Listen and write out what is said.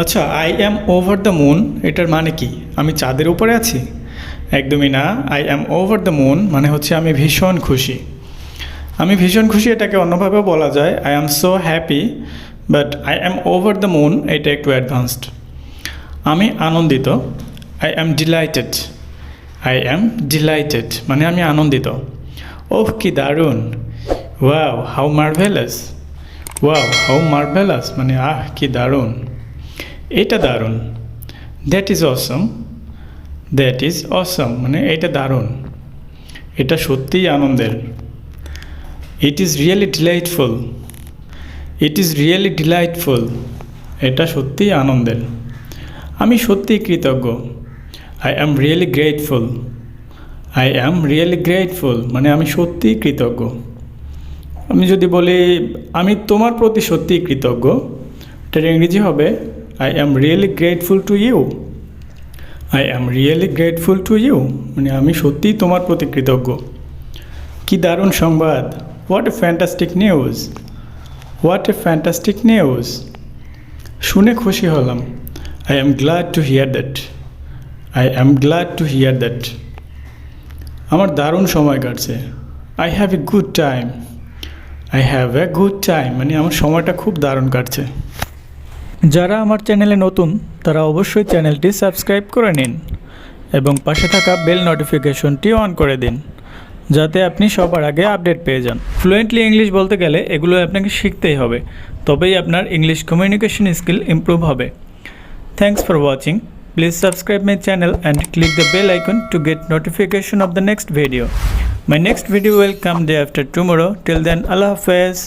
আচ্ছা, I am over the moon এটার মানে কি? আমি চাঁদের উপরে আছি? একদমই না। I am over the moon মানে হচ্ছে আমি ভীষণ খুশি। আমি ভীষণ খুশি এটাকে অন্যভাবেও বলা যায়, I am so happy, but I am over the moon এটা একটু অ্যাডভান্সড। আমি আনন্দিত, I am delighted. I am delighted মানে আমি আনন্দিত। ওহ কি দারুণ! Wow how marvellous. Wow how marvellous মানে আহ কি দারুণ! এটা দারুণ। That is Assam. That is অসম মানে এটা দারুণ, এটা সত্যিই আনন্দের। It is really delightful. It is really delightful এটা সত্যিই আনন্দের। আমি সত্যিই কৃতজ্ঞ। I am really grateful. I am really grateful মানে আমি সত্যিই কৃতজ্ঞ। আমি যদি বলি আমি তোমার প্রতি সত্যিই কৃতজ্ঞ, এটার ইংরেজি হবে I am really grateful to you. I am really grateful to you মানে আমি সত্যিই তোমার প্রতি কৃতজ্ঞ। কি দারুণ সংবাদ! What a fantastic news. What a fantastic news শুনে খুশি হলাম। I am glad to hear that. I am glad to hear that আমার দারুণ সময় কাটছে। I have a good time. I have a good time মানে আমার সময়টা খুব দারুণ কাটছে। যারা আমার চ্যানেলে নতুন তারা অবশ্যই চ্যানেলটি সাবস্ক্রাইব করে নিন এবং পাশে থাকা বেল নোটিফিকেশনটি অন করে দিন, যাতে আপনি সবার আগে আপডেট পেয়ে যান। ফ্লুয়েন্টলি ইংলিশ বলতে গেলে এগুলো আপনাকে শিখতেই হবে, তবেই আপনার ইংলিশ কমিউনিকেশন স্কিল ইমপ্রুভ হবে। Thanks for watching. Please subscribe my channel and click the bell icon to get notification of the next video. My next video will come day after tomorrow. Till then, Allah Hafiz.